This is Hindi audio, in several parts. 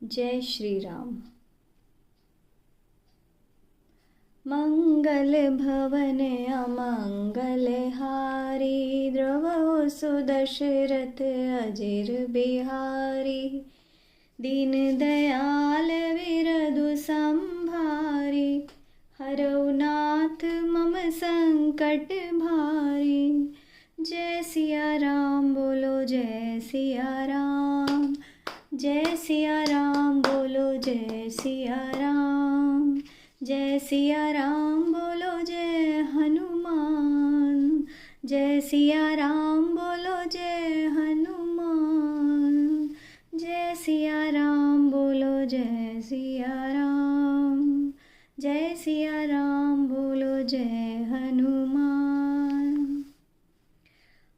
जय श्री राम। मंगल भवन अमंगल हारी, द्रवहु सुदशरथ अजिर बिहारी। दीन दयाल विरधु संभारी, हरौ नाथ मम संकट भारी। जय सिया राम बोलो जय सिया राम, जय सिया राम बोलो जय सिया राम। जय सिया राम बोलो जय हनुमान, जय सिया राम बोलो जय हनुमान। जय सिया राम बोलो जय सिया राम, जय सिया राम बोलो जय हनुमान।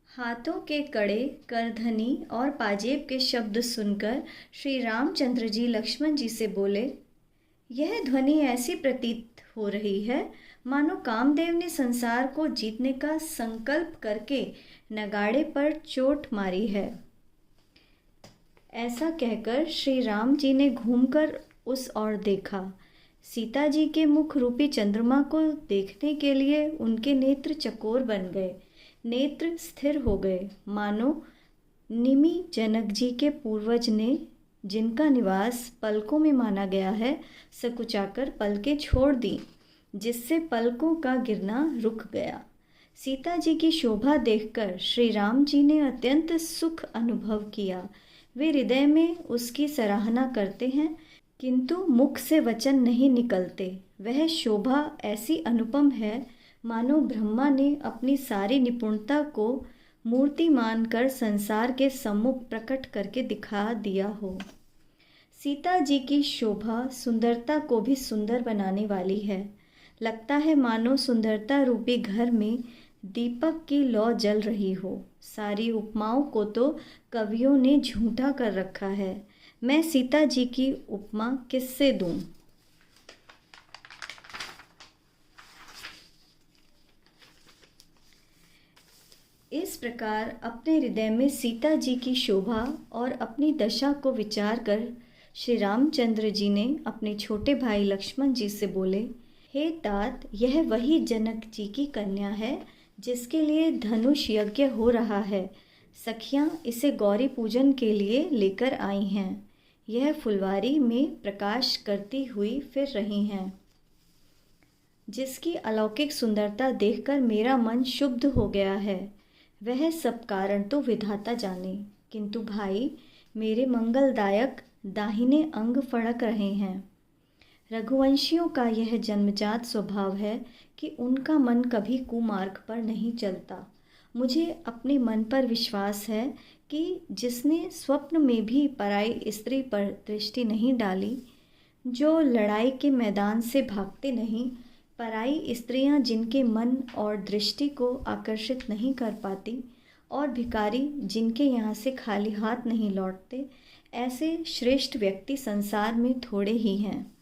हाथों के कड़े, करधनी और पाजेब के शब्द सुनकर श्री रामचंद्र जी लक्ष्मण जी से बोले, यह ध्वनि ऐसी प्रतीत हो रही है मानो कामदेव ने संसार को जीतने का संकल्प करके नगाड़े पर चोट मारी है। ऐसा कहकर श्री राम जी ने घूमकर उस ओर देखा। सीता जी के मुख रूपी चंद्रमा को देखने के लिए उनके नेत्र चकोर बन गए, नेत्र स्थिर हो गए, मानो निमि जनक जी के पूर्वज ने, जिनका निवास पलकों में माना गया है, सकुचाकर पलकें छोड़ दी, जिससे पलकों का गिरना रुक गया। सीता जी की शोभा देखकर श्री राम जी ने अत्यंत सुख अनुभव किया। वे हृदय में उसकी सराहना करते हैं, किंतु मुख से वचन नहीं निकलते। वह शोभा ऐसी अनुपम है मानो ब्रह्मा ने अपनी सारी निपुणता को मूर्ति मानकर संसार के सम्मुख प्रकट करके दिखा दिया हो। सीता जी की शोभा सुंदरता को भी सुंदर बनाने वाली है। लगता है मानो सुंदरता रूपी घर में दीपक की लौ जल रही हो। सारी उपमाओं को तो कवियों ने झूठा कर रखा है। मैं सीता जी की उपमा किससे दूं? इस प्रकार अपने हृदय में सीता जी की शोभा और अपनी दशा को विचार कर श्री रामचंद्र जी ने अपने छोटे भाई लक्ष्मण जी से बोले, हे तात, यह वही जनक जी की कन्या है जिसके लिए धनुष यज्ञ हो रहा है। सखियां इसे गौरी पूजन के लिए लेकर आई हैं। यह फुलवारी में प्रकाश करती हुई फिर रही हैं, जिसकी अलौकिक सुंदरता देखकर मेरा मन शुद्ध हो गया है। वह सब कारण तो विधाता जाने, किंतु भाई मेरे मंगलदायक दाहिने अंग फड़क रहे हैं। रघुवंशियों का यह जन्मजात स्वभाव है कि उनका मन कभी कुमार्ग पर नहीं चलता। मुझे अपने मन पर विश्वास है कि जिसने स्वप्न में भी पराई स्त्री पर दृष्टि नहीं डाली, जो लड़ाई के मैदान से भागते नहीं, पराई स्त्रियां जिनके मन और दृष्टि को आकर्षित नहीं कर पाती, और भिखारी जिनके यहाँ से खाली हाथ नहीं लौटते, ऐसे श्रेष्ठ व्यक्ति संसार में थोड़े ही हैं।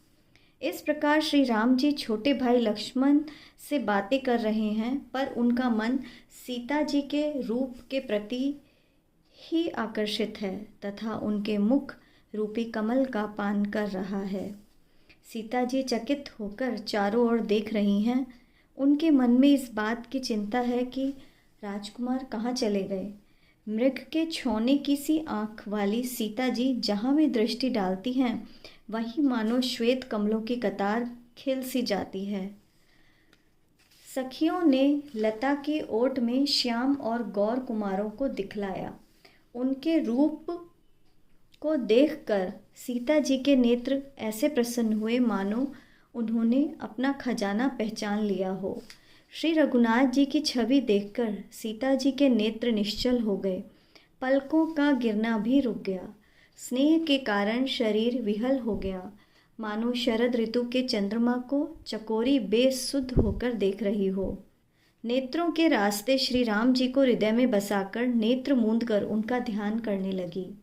इस प्रकार श्री राम जी छोटे भाई लक्ष्मण से बातें कर रहे हैं, पर उनका मन सीता जी के रूप के प्रति ही आकर्षित है तथा उनके मुख रूपी कमल का पान कर रहा है। सीता जी चकित होकर चारों ओर देख रही हैं। उनके मन में इस बात की चिंता है कि राजकुमार कहाँ चले गए। मृग के छौने की सी आँख वाली सीता जी जहाँ भी दृष्टि डालती हैं, वहीं मानो श्वेत कमलों की कतार खिल सी जाती है। सखियों ने लता की ओट में श्याम और गौर कुमारों को दिखलाया। उनके रूप को देखकर सीता जी के नेत्र ऐसे प्रसन्न हुए मानो उन्होंने अपना खजाना पहचान लिया हो। श्री रघुनाथ जी की छवि देखकर सीता जी के नेत्र निश्चल हो गए, पलकों का गिरना भी रुक गया। स्नेह के कारण शरीर विहल हो गया, मानो शरद ऋतु के चंद्रमा को चकोरी बेसुध होकर देख रही हो। नेत्रों के रास्ते श्री राम जी को हृदय में बसाकर नेत्र मूंदकर उनका ध्यान करने लगी।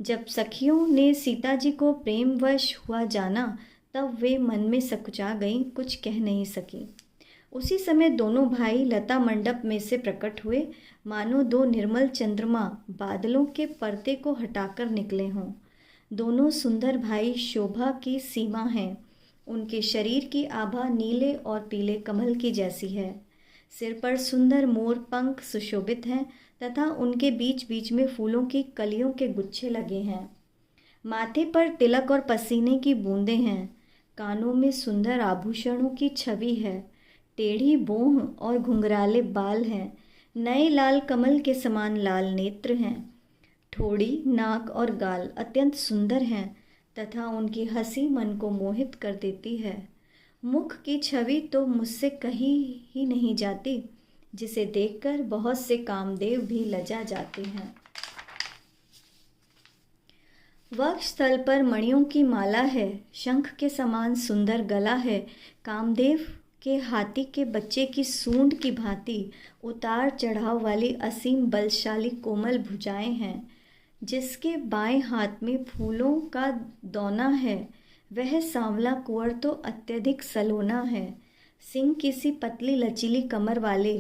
जब सखियों ने सीता जी को प्रेमवश हुआ जाना, तब वे मन में सकुचा गईं, कुछ कह नहीं सकी। उसी समय दोनों भाई लता मंडप में से प्रकट हुए, मानो दो निर्मल चंद्रमा बादलों के पर्दे को हटाकर निकले हों। दोनों सुंदर भाई शोभा की सीमा हैं। उनके शरीर की आभा नीले और पीले कमल की जैसी है। सिर पर सुंदर मोर पंख सुशोभित हैं तथा उनके बीच बीच में फूलों की कलियों के गुच्छे लगे हैं। माथे पर तिलक और पसीने की बूंदें हैं। कानों में सुंदर आभूषणों की छवि है। टेढ़ी बोंह और घुंघराले बाल हैं। नए लाल कमल के समान लाल नेत्र हैं। ठोड़ी, नाक और गाल अत्यंत सुंदर हैं तथा उनकी हंसी मन को मोहित कर देती है। मुख की छवि तो मुझसे कही ही नहीं जाती, जिसे देखकर बहुत से कामदेव भी लजा जाते हैं। वक्षस्थल पर मणियों की माला है। शंख के समान सुंदर गला है। कामदेव के हाथी के बच्चे की सूंड की भांति उतार चढ़ाव वाली असीम बलशाली कोमल भुजाएं हैं। जिसके बाएं हाथ में फूलों का दौना है, वह सांवला कुंवर तो अत्यधिक सलोना है। सिंह किसी पतली लचीली कमर वाले,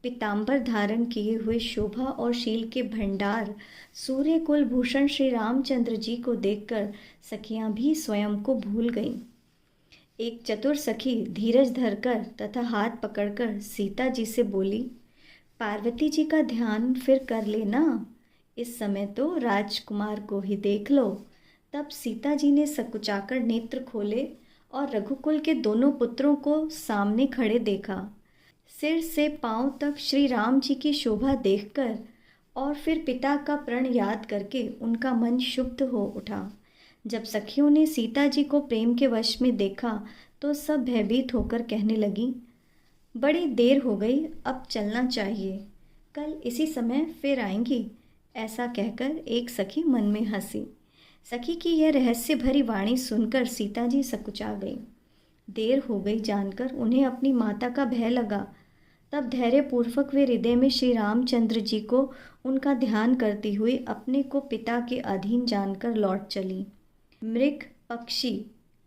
पीतांबर धारण किए हुए शोभा और शील के भंडार सूर्य कुल भूषण श्री रामचंद्र जी को देखकर सखियां भी स्वयं को भूल गईं। एक चतुर सखी धीरज धरकर तथा हाथ पकड़कर सीता जी से बोली, पार्वती जी का ध्यान फिर कर लेना, इस समय तो राजकुमार को ही देख लो। तब सीता जी ने सकुचाकर नेत्र खोले और रघुकुल के दोनों पुत्रों को सामने खड़े देखा। सिर से पांव तक श्री राम जी की शोभा देखकर और फिर पिता का प्रण याद करके उनका मन शुद्ध हो उठा। जब सखियों ने सीता जी को प्रेम के वश में देखा तो सब भयभीत होकर कहने लगी, बड़ी देर हो गई, अब चलना चाहिए, कल इसी समय फिर आएंगी। ऐसा कहकर एक सखी मन में हंसी। सखी की यह रहस्य भरी वाणी सुनकर सीता जी सकुचा गई। देर हो गई जानकर उन्हें अपनी माता का भय लगा। तब धैर्यपूर्वक वे हृदय में श्री रामचंद्र जी को उनका ध्यान करती हुई अपने को पिता के अधीन जानकर लौट चली। मृग, पक्षी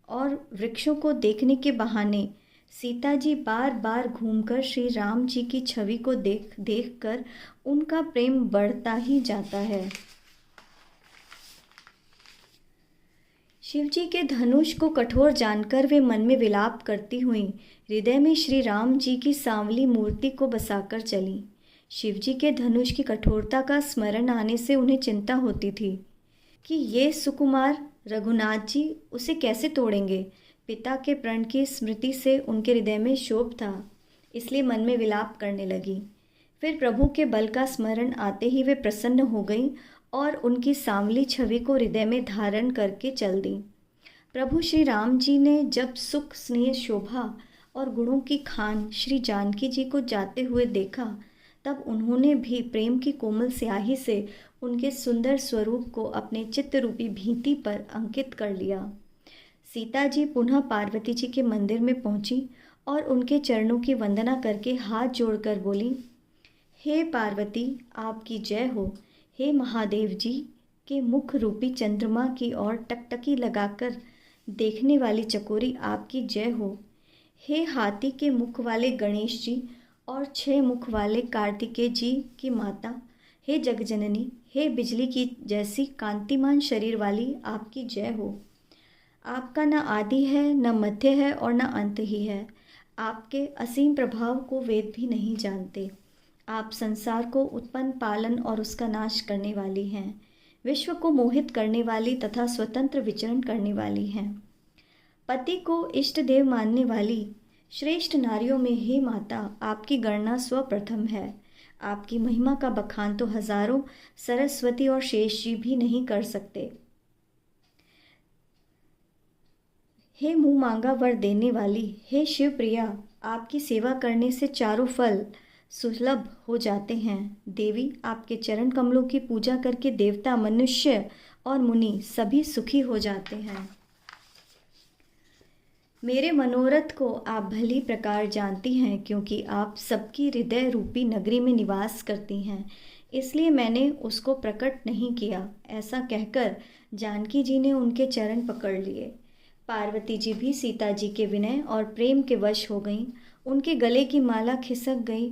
और वृक्षों को देखने के बहाने सीता जी बार बार घूमकर श्री राम जी की छवि को देख देख कर उनका प्रेम बढ़ता ही जाता है। शिवजी के धनुष को कठोर जानकर वे मन में विलाप करती हुई हृदय में श्री राम जी की सांवली मूर्ति को बसाकर चली। शिवजी के धनुष की कठोरता का स्मरण आने से उन्हें चिंता होती थी कि ये सुकुमार रघुनाथ जी उसे कैसे तोड़ेंगे। पिता के प्रण की स्मृति से उनके हृदय में क्षोभ था, इसलिए मन में विलाप करने लगी। फिर प्रभु के बल का स्मरण आते ही वे प्रसन्न हो गईं और उनकी सांवली छवि को हृदय में धारण करके चल दी। प्रभु श्री राम जी ने जब सुख, स्नेह, शोभा और गुणों की खान श्री जानकी जी को जाते हुए देखा, तब उन्होंने भी प्रेम की कोमल स्याही से उनके सुंदर स्वरूप को अपने चित्त रूपी भीति पर अंकित कर लिया। सीता जी पुनः पार्वती जी के मंदिर में पहुंची और उनके चरणों की वंदना करके हाथ जोड़कर बोली, हे पार्वती, आपकी जय हो। हे महादेव जी के मुख रूपी चंद्रमा की ओर टकटकी लगाकर देखने वाली चकोरी, आपकी जय हो। हे हाथी के मुख वाले गणेश जी और 6 मुख वाले कार्तिकेय जी की माता, हे जगजननी, हे बिजली की जैसी कांतिमान शरीर वाली, आपकी जय हो। आपका न आदि है, न मध्य है और न अंत ही है। आपके असीम प्रभाव को वेद भी नहीं जानते। आप संसार को उत्पन्न, पालन और उसका नाश करने वाली हैं। विश्व को मोहित करने वाली तथा स्वतंत्र विचरण करने वाली हैं। पति को इष्ट देव मानने वाली श्रेष्ठ नारियों में हे माता, आपकी गणना स्वप्रथम है। आपकी महिमा का बखान तो हजारों सरस्वती और शेष जी भी नहीं कर सकते। हे मुँह मांगा वर देने वाली, हे शिव प्रिया, आपकी सेवा करने से चारों फल सुलभ हो जाते हैं। देवी, आपके चरण कमलों की पूजा करके देवता, मनुष्य और मुनि सभी सुखी हो जाते हैं। मेरे मनोरथ को आप भली प्रकार जानती हैं, क्योंकि आप सबकी हृदय रूपी नगरी में निवास करती हैं, इसलिए मैंने उसको प्रकट नहीं किया। ऐसा कहकर जानकी जी ने उनके चरण पकड़ लिए। पार्वती जी भी सीता जी के विनय और प्रेम के वश हो गईं। उनके गले की माला खिसक गई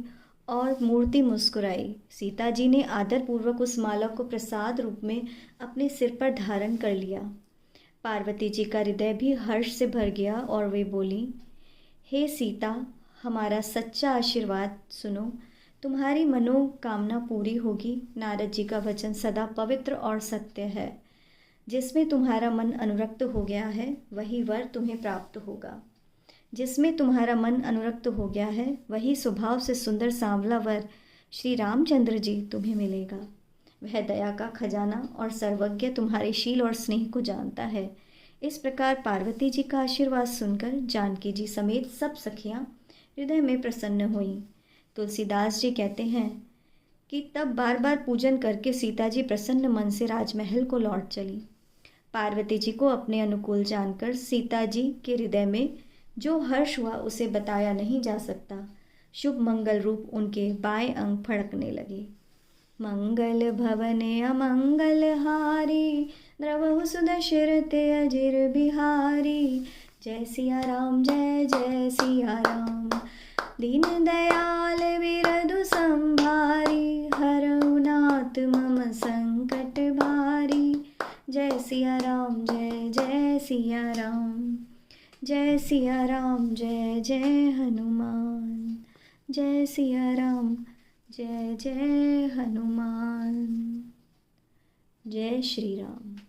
और मूर्ति मुस्कुराई। सीता जी ने आदरपूर्वक उस माला को प्रसाद रूप में अपने सिर पर धारण कर लिया। पार्वती जी का हृदय भी हर्ष से भर गया और वे बोली, हे सीता, हमारा सच्चा आशीर्वाद सुनो, तुम्हारी मनोकामना पूरी होगी। नारद जी का वचन सदा पवित्र और सत्य है। जिसमें तुम्हारा मन अनुरक्त हो गया है वही वर तुम्हें प्राप्त होगा। जिसमें तुम्हारा मन अनुरक्त हो गया है वही स्वभाव से सुंदर सांवला वर श्री रामचंद्र जी तुम्हें मिलेगा। वह दया का खजाना और सर्वज्ञ तुम्हारे शील और स्नेह को जानता है। इस प्रकार पार्वती जी का आशीर्वाद सुनकर जानकी जी समेत सब सखियां हृदय में प्रसन्न हुईं। तुलसीदास जी कहते हैं कि तब बार बार पूजन करके सीता जी प्रसन्न मन से राजमहल को लौट चली। पार्वती जी को अपने अनुकूल जानकर सीता जी के हृदय में जो हर्ष हुआ उसे बताया नहीं जा सकता। शुभ मंगल रूप उनके बाएं अंग फड़कने लगे। मंगल भवने अमंगल हारी, द्रवहु सुदशरथ अजिर बिहारी। जय सिया राम, जय जय सिया राम। दीन दयाल बिरधु संभारी, हरहु नाथ मम संकट भारी। जय सिया राम, जय जय सिया राम। जय सिया राम, जय जय हनुमान। जय सिया राम, जय जय हनुमान। जय श्री राम।